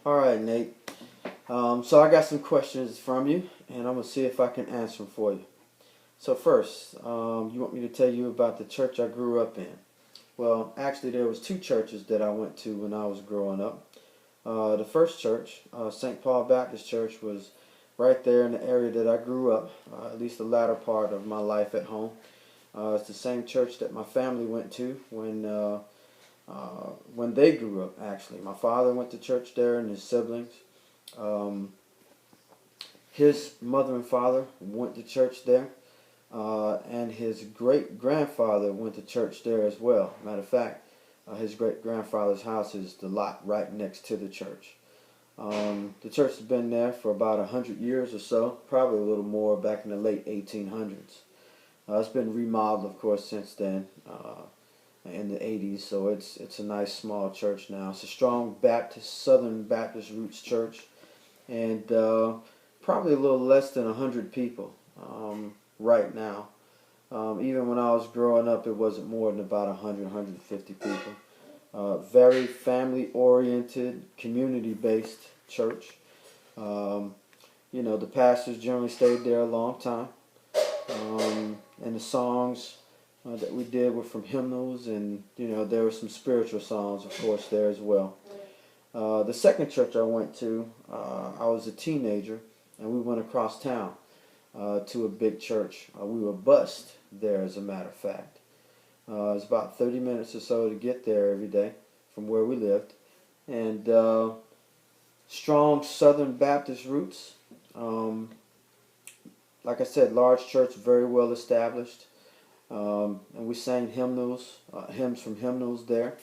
All right, Nate. So I got some questions from you, and I'm gonna see if I can answer them for you. So first, you want me to tell you about the church I grew up in? Well, actually, there was two churches that I went to when I was growing up. The first church, St. Paul Baptist Church, was right there in the area that I grew up. At least the latter part of my life at home. It's the same church that my family went to when they grew up. Actually, my father went to church there, and his siblings. Um, his mother and father went to church there, and his great grandfather went to church there as well. Matter of fact, his great grandfather's house is the lot right next to the church. The church has been there for about 100 years or so, probably a little more back in the late 1800s. It's been remodeled, of course, since then in the 80s, so it's a nice small church now. It's a strong Baptist, Southern Baptist roots church, and probably a little less than 100 people right now. Even when I was growing up, it wasn't more than about 100, 150 people. Very family-oriented, community-based church. Um, the pastors generally stayed there a long time. And the songs that we did were from hymnals, and there were some spiritual songs, of course, there as well. The second church I went to, I was a teenager, and we went across town to a big church. We were bused there, as a matter of fact. It was about 30 minutes or so to get there every day from where we lived. And strong Southern Baptist roots. Like I said, large church, very well established. And we sang hymns from hymnals there.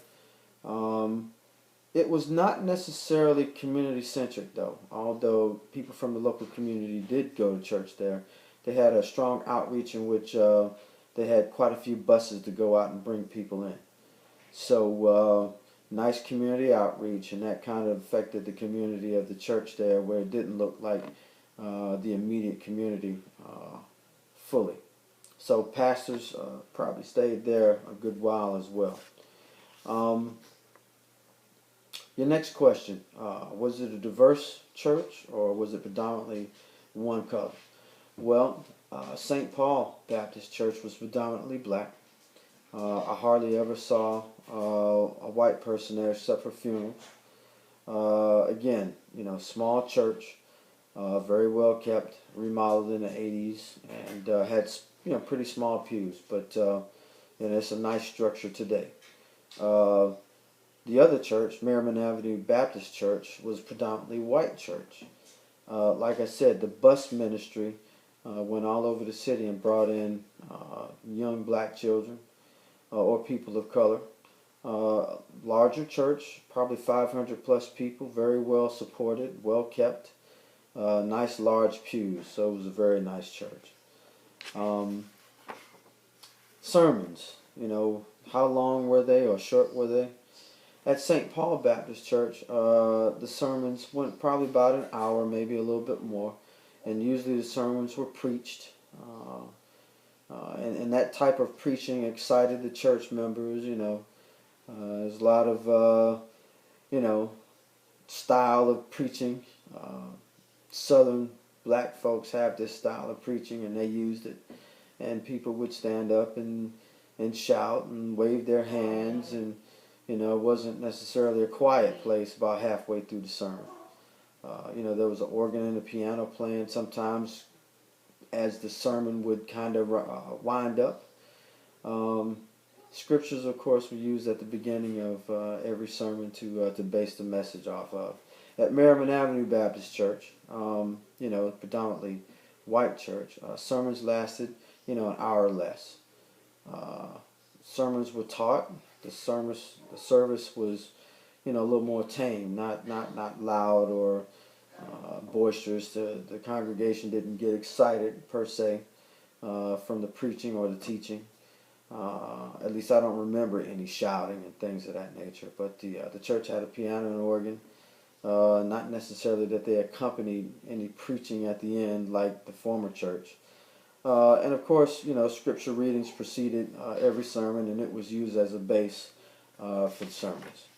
It was not necessarily community-centric, though. Although people from the local community did go to church there, they had a strong outreach in which they had quite a few buses to go out and bring people in. So nice community outreach, and that kind of affected the community of the church there, where it didn't look like the immediate community fully. So pastors probably stayed there a good while as well. Your next question, was it a diverse church, or was it predominantly one color? Well, St. Paul Baptist Church was predominantly black. I hardly ever saw a white person there except for funerals. Again, small church, very well kept, remodeled in the 80s, and had pretty small pews, but it's a nice structure today. The other church, Merriman Avenue Baptist Church, was predominantly white church. Like I said, the bus ministry went all over the city and brought in young black children or people of color. Larger church, probably 500 plus people, very well supported, well kept, nice large pews, so it was a very nice church. Sermons, how long were they or short were they? At St. Paul Baptist Church, the sermons went probably about an hour, maybe a little bit more, and usually the sermons were preached. And that type of preaching excited the church members. There's a lot of style of preaching. Southern black folks have this style of preaching, and they used it. And people would stand up and shout and wave their hands, and it wasn't necessarily a quiet place about halfway through the sermon. There was an organ and a piano playing sometimes as the sermon would kind of wind up. Scriptures, of course, were used at the beginning of every sermon to base the message off of. At Merriman Avenue Baptist Church, predominantly white church, sermons lasted, an hour or less. Sermons were taught. The service was, a little more tame, not loud or boisterous. The congregation didn't get excited per se from the preaching or the teaching. At least I don't remember any shouting and things of that nature. But the church had a piano and organ. Not necessarily that they accompanied any preaching at the end like the former church. And of course, scripture readings preceded every sermon, and it was used as a base for the sermons.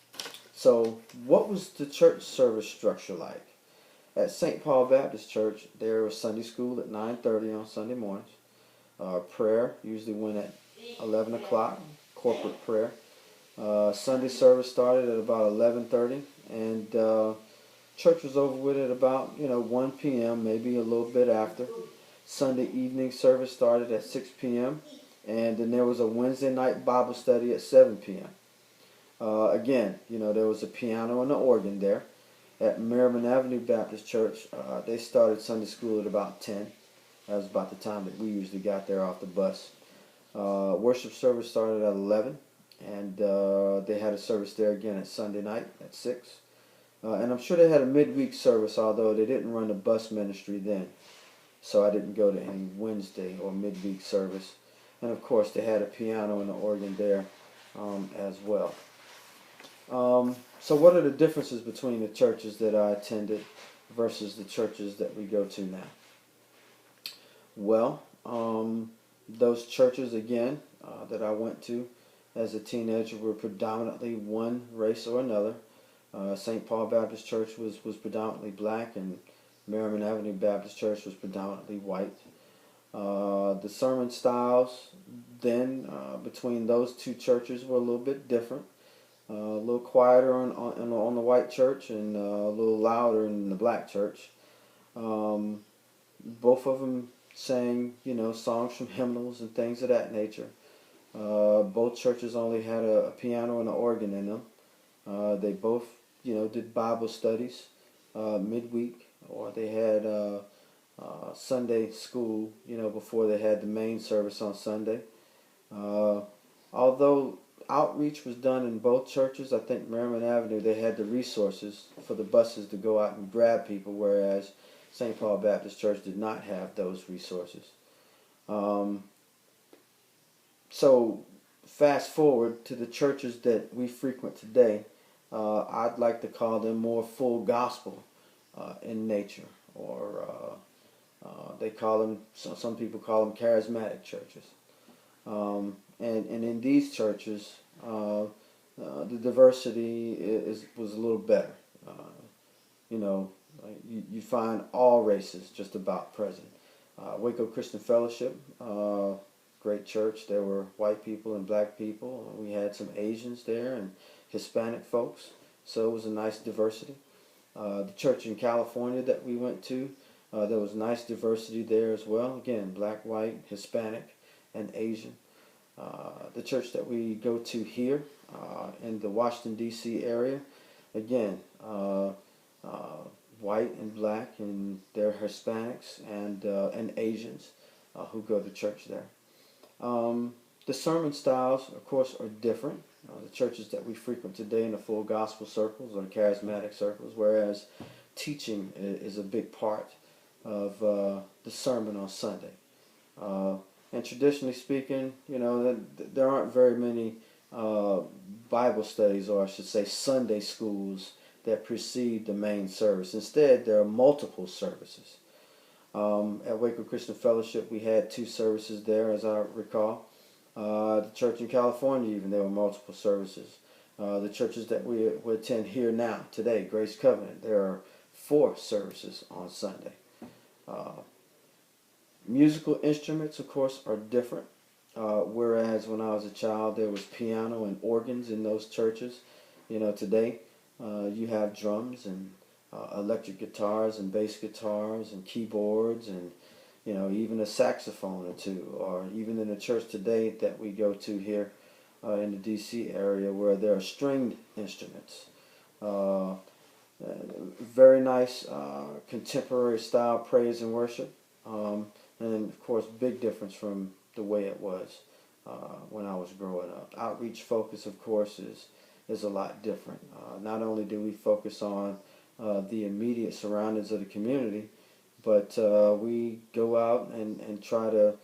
So, what was the church service structure like? At St. Paul Baptist Church, there was Sunday school at 9:30 on Sunday mornings. Prayer usually went at 11 o'clock, corporate prayer. Sunday service started at about 11:30, and church was over with at about 1 p.m., maybe a little bit after. Sunday evening service started at 6 p.m., and then there was a Wednesday night Bible study at 7 p.m. Again, there was a piano and an organ there. At Merriman Avenue Baptist Church, they started Sunday school at about 10. That was about the time that we usually got there off the bus. Worship service started at 11, and they had a service there again at Sunday night at 6. And I'm sure they had a midweek service, although they didn't run the bus ministry then. So I didn't go to any Wednesday or midweek service. And of course, they had a piano and an organ there as well. So what are the differences between the churches that I attended versus the churches that we go to now? Well, those churches, again, that I went to as a teenager were predominantly one race or another. St. Paul Baptist Church was predominantly black, and Merriman Avenue Baptist Church was predominantly white. The sermon styles then between those two churches were a little bit different. A little quieter on the white church, and a little louder in the black church. Both of them sang, songs from hymnals and things of that nature. Both churches only had a piano and an organ in them. They both, did Bible studies midweek, or they had Sunday school, before they had the main service on Sunday. Although outreach was done in both churches, I think Merriman Avenue, they had the resources for the buses to go out and grab people, whereas St. Paul Baptist Church did not have those resources. So fast forward to the churches that we frequent today, I'd like to call them more full gospel in nature, or they call them, some people call them charismatic churches. And in these churches, the diversity was a little better. You find all races just about present. Waco Christian Fellowship, great church. There were white people and black people. We had some Asians there and Hispanic folks, so it was a nice diversity. The church in California that we went to, there was nice diversity there as well. Again, black, white, Hispanic, and Asian. The church that we go to here in the Washington, D.C. area, again, white and black, and they're Hispanics and Asians who go to church there. The sermon styles, of course, are different. The churches that we frequent today in the full gospel circles or the charismatic circles, whereas teaching is a big part of the sermon on Sunday. And traditionally speaking, there aren't very many Bible studies, or I should say Sunday schools, that precede the main service. Instead, there are multiple services. At Waco Christian Fellowship, we had 2 services there, as I recall. The church in California, even, there were multiple services. The churches that we attend here now, today, Grace Covenant, there are 4 services on Sunday. Musical instruments, of course, are different. Whereas when I was a child, there was piano and organs in those churches. Today, you have drums and electric guitars and bass guitars and keyboards and, even a saxophone or 2. Or even in the church today that we go to here in the D.C. area, where there are stringed instruments. Very nice contemporary style praise and worship. And of course, big difference from the way it was when I was growing up. Outreach focus, of course, is a lot different. Not only do we focus on the immediate surroundings of the community, but we go out and try to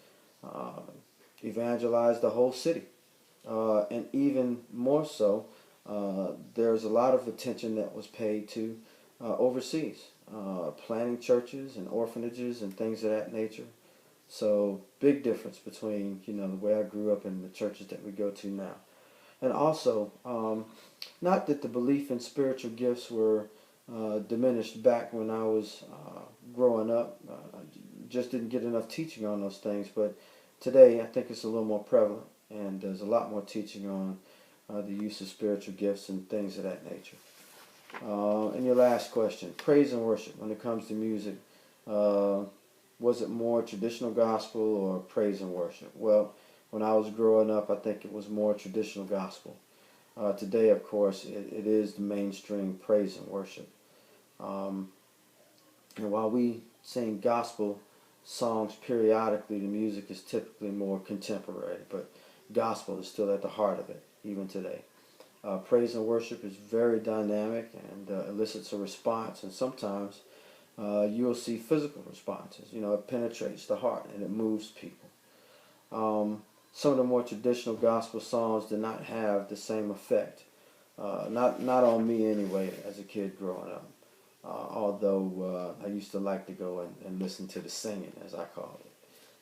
evangelize the whole city. And even more so, there's a lot of attention that was paid to overseas, planting churches and orphanages and things of that nature. So big difference between the way I grew up and the churches that we go to now. And also, not that the belief in spiritual gifts were diminished back when I was growing up. I just didn't get enough teaching on those things. But today, I think it's a little more prevalent, and there's a lot more teaching on the use of spiritual gifts and things of that nature. And your last question, praise and worship. When it comes to music, was it more traditional gospel or praise and worship? Well, when I was growing up, I think it was more traditional gospel. Today, of course, it is the mainstream praise and worship. Um, and while we sing gospel songs periodically, the music is typically more contemporary, but gospel is still at the heart of it, even today. Praise and worship is very dynamic and elicits a response, and sometimes you'll see physical responses. You know, it penetrates the heart and it moves people. Some of the more traditional gospel songs did not have the same effect. Not on me anyway, as a kid growing up. Although I used to like to go and listen to the singing, as I call it.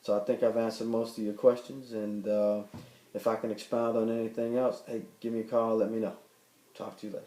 So I think I've answered most of your questions, and if I can expound on anything else, hey, give me a call, let me know. Talk to you later.